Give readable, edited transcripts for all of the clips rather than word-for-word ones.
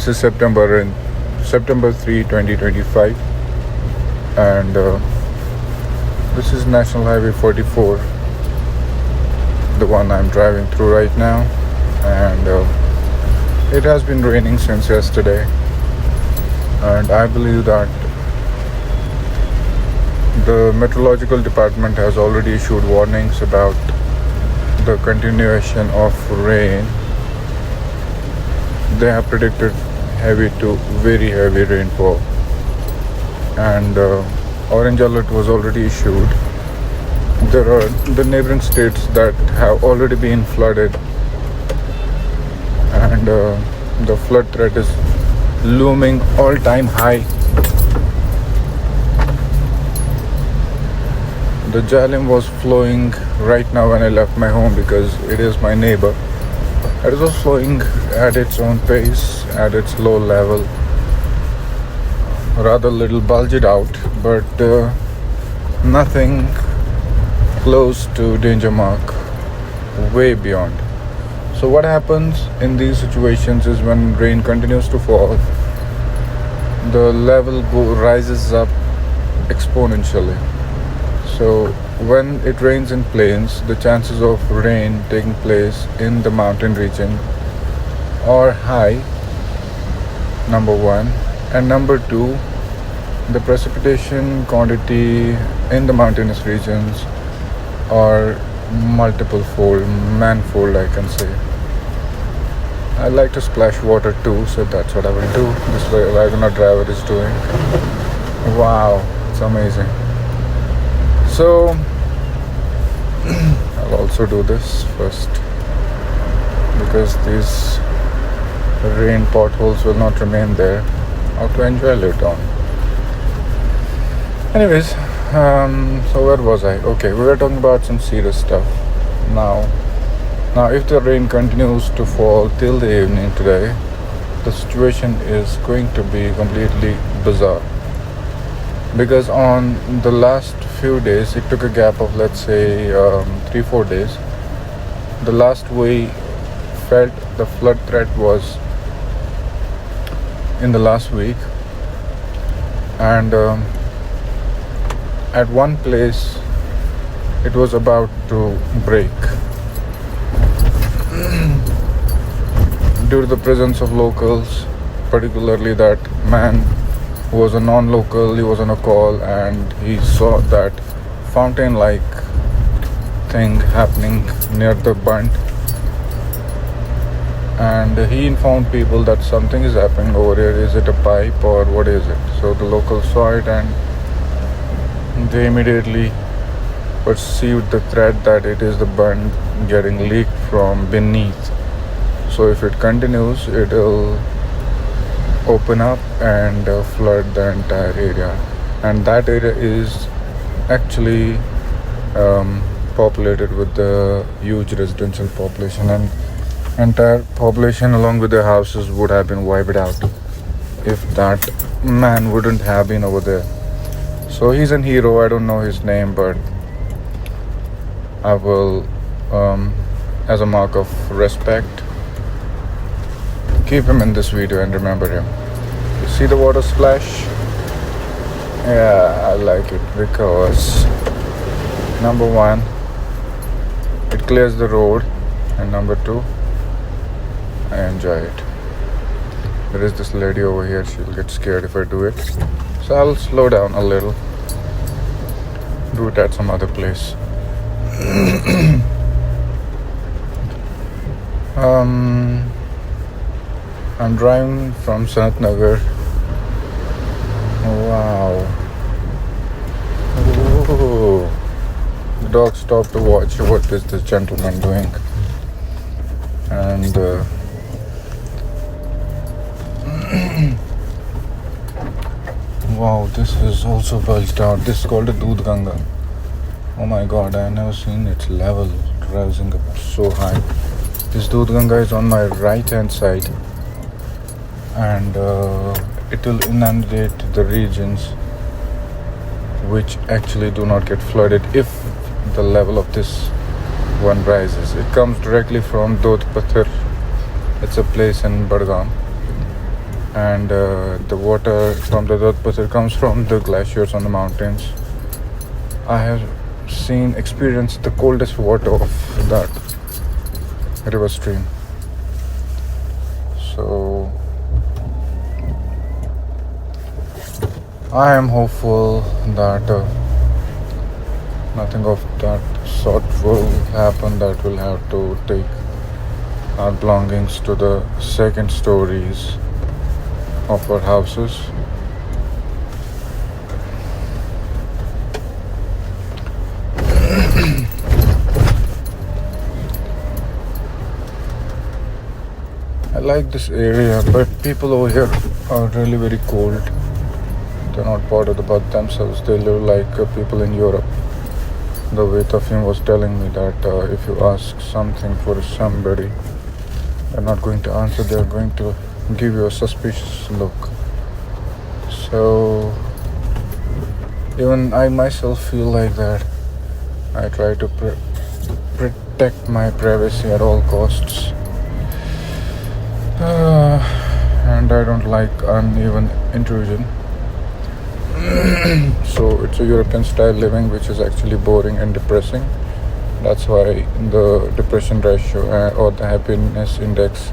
This is September 3, 2025, and this is National Highway 44, the one I'm driving through right now, and it has been raining since yesterday, and I believe that the meteorological department has already issued warnings about the continuation of rain. They have predicted heavy to very heavy rainfall, and orange alert was already issued. There are the neighboring states that have already been flooded, and the flood threat is looming all-time high. The Jhelum was flowing right now when I left my home because it is my neighbor. It was flowing at its own pace, at its low level, rather little bulged out, but nothing close to danger mark, way beyond. So what happens in these situations is when rain continues to fall, the level rises up exponentially. So when it rains in plains, the chances of rain taking place in the mountain region are high, number one. And number two, the precipitation quantity in the mountainous regions are multiple fold, manifold I can say. I like to splash water too, so that's what I will do. This way Wagoner driver is doing. Wow, it's amazing. So I'll also do this first because these rain potholes will not remain there. How to enjoy later on. Anyways, so where was I? Okay, we were talking about some serious stuff. Now if the rain continues to fall till the evening today, the situation is going to be completely bizarre. Because on the last few days, it took a gap of let's say 3-4 days. The last we felt the flood threat was in the last week, and at one place it was about to break due to the presence of locals, particularly that man who was a non-local. He was on a call and he saw that fountain-like thing happening near the bunt, and he informed people that something is happening over here. Is it a pipe or what is it? So the locals saw it and they immediately perceived the threat that it is the bunt getting leaked from beneath. So if it continues, it will open up and flood the entire area, and that area is actually populated with the huge residential population, and entire population along with their houses would have been wiped out if that man wouldn't have been over there. So he's a hero. I don't know his name, but I will, as a mark of respect, keep him in this video and remember him. You see the water splash? Yeah, I like it because number one, it clears the road, and number two, I enjoy it. There is this lady over here, she'll get scared if I do it. So I'll slow down a little. Do it at some other place. I'm driving from Sanat Nagar. Wow. Ooh. The dog stopped to watch what is this gentleman doing. And wow, this is also bulged out. This is called a Doodh Ganga. Oh my god, I have never seen its level rising up so high. This Doodh Ganga is on my right hand side, and it will inundate the regions which actually do not get flooded if the level of this one rises. It comes directly from Dodh Pathar. It's a place in Budgam, and the water from the Dadpasar comes from the glaciers on the mountains. I have experienced the coldest water of that river stream. So I am hopeful that nothing of that sort will happen, that will have to take our belongings to the second stories of our houses. I like this area, but people over here are really very cold. They're not bothered about themselves. They live like people in Europe. The way Tafim was telling me that if you ask something for somebody, they're not going to answer. They're going to give you a suspicious look. So even I myself feel like that. I try to protect my privacy at all costs. And I don't like uneven intrusion. So it's a European style living, which is actually boring and depressing. That's why the depression ratio or the happiness index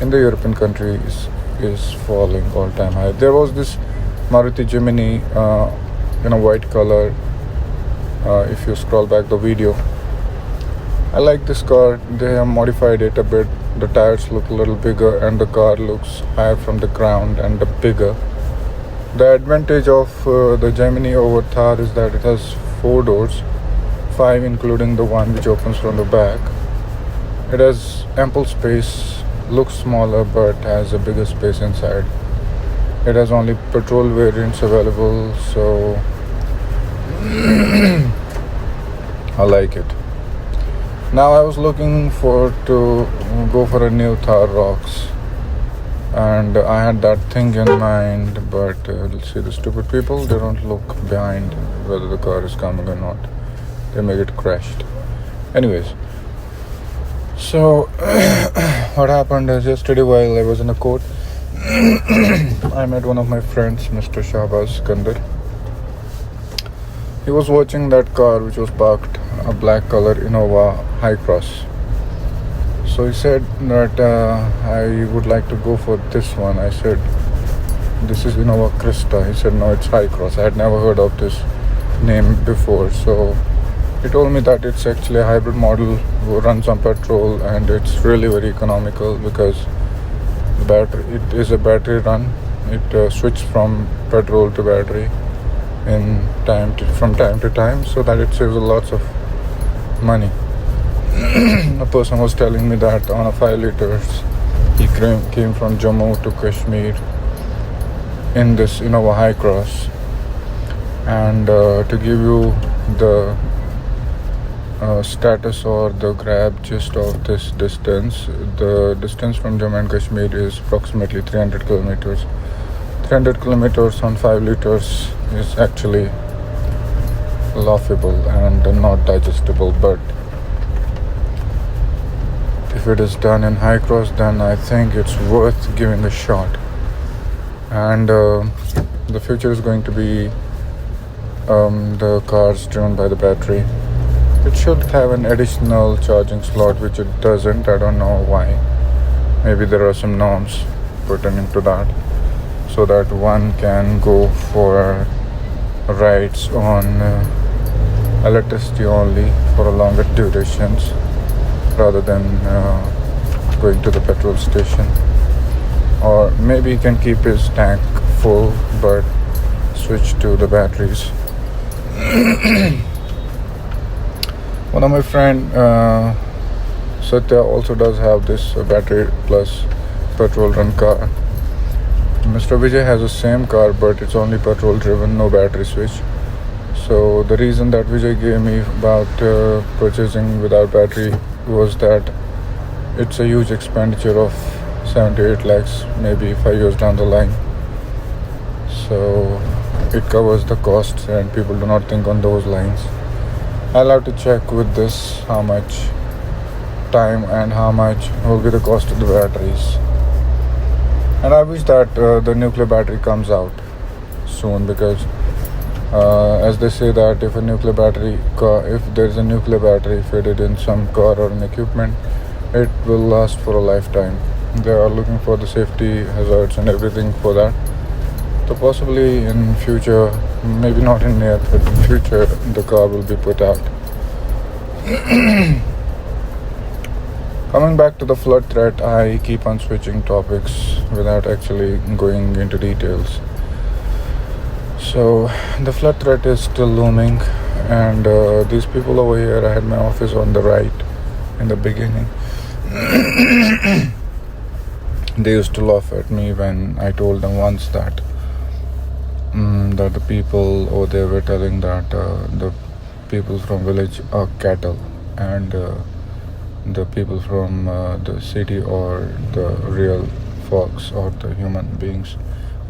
in the European countries is falling all time high. There was this Maruti Jimny in a white color. If you scroll back the video, I like this car. They have modified it a bit. The tires look a little bigger and the car looks higher from the ground and bigger. The advantage of the Gemini over Thar is that it has 4 doors, 5 including the one which opens from the back. It has ample space, looks smaller but has a bigger space inside. It has only petrol variants available, so I like it. Now I was looking to go for a new Thar Rocks, and I had that thing in mind, but see, the stupid people, they don't look behind whether the car is coming or not. They may get crashed. Anyways, so what happened is yesterday while I was in a court, I met one of my friends, Mr. Shahbaz Skandar. He was watching that car which was parked, a black color Innova High Cross. So he said that I would like to go for this one. I said, this is Innova Krista. He said, no, it's High Cross. I had never heard of this name before. So he told me that it's actually a hybrid model who runs on petrol, and it's really very economical because it is a battery run. It switches from petrol to battery from time to time, so that it saves lots of money. A person was telling me that on a 5 liters he came from Jammu to Kashmir in this Innova High Cross, and to give you the status or the grab gist of this distance, the distance from Jammu and Kashmir is approximately 300 kilometers. 300 kilometers on 5 liters is actually laughable and not digestible, but if it is done in High Cross, then I think it's worth giving a shot. And the future is going to be the cars driven by the battery. It should have an additional charging slot, which it doesn't. I don't know why. Maybe there are some norms pertaining to that, so that one can go for rides on electricity only for longer durations rather than going to the petrol station. Or maybe he can keep his tank full but switch to the batteries. One of my friend Satya also does have this battery plus petrol run car. Mr. Vijay has the same car, but it's only petrol driven, no battery switch. So the reason that Vijay gave me about purchasing without battery was that it's a huge expenditure of 7 to 8 lakhs, maybe 5 years down the line. So it covers the costs, and people do not think on those lines. I'll have to check with this how much time and how much will be the cost of the batteries. And I wish that the nuclear battery comes out soon, because as they say that if a nuclear battery car, if there is a nuclear battery fitted in some car or an equipment, it will last for a lifetime. They are looking for the safety hazards and everything for that. So possibly in future, maybe not in near, but in future, the car will be put out. Coming back to the flood threat, I keep on switching topics without actually going into details. So the flood threat is still looming, and these people over here, I had my office on the right in the beginning. They used to laugh at me when I told them once that that the people over there were telling that the people from village are cattle, and the people from the city or the real folks or the human beings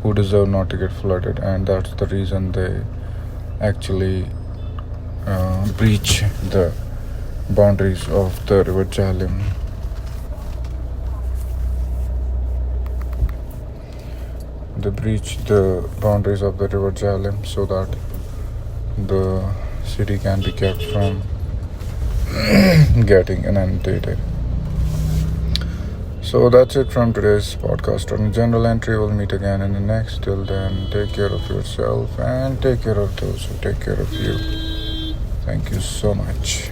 who deserve not to get flooded, and that's the reason they actually breach the boundaries of the river Jhelum. They breach the boundaries of the river Jhelum so that the city can be kept from getting inundated. So that's it from today's podcast on General Entry. We'll meet again in the next. Till then, take care of yourself and take care of those who take care of you. Thank you so much.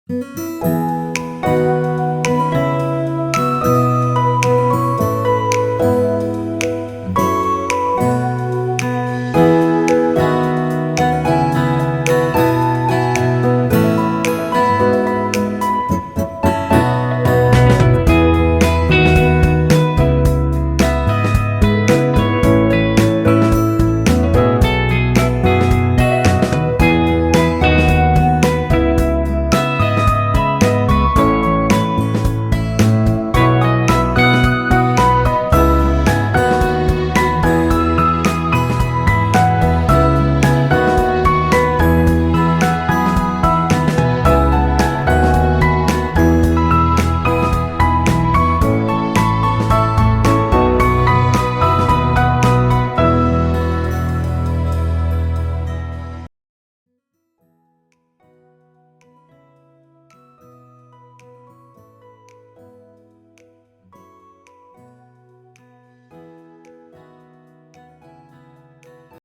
Thank you.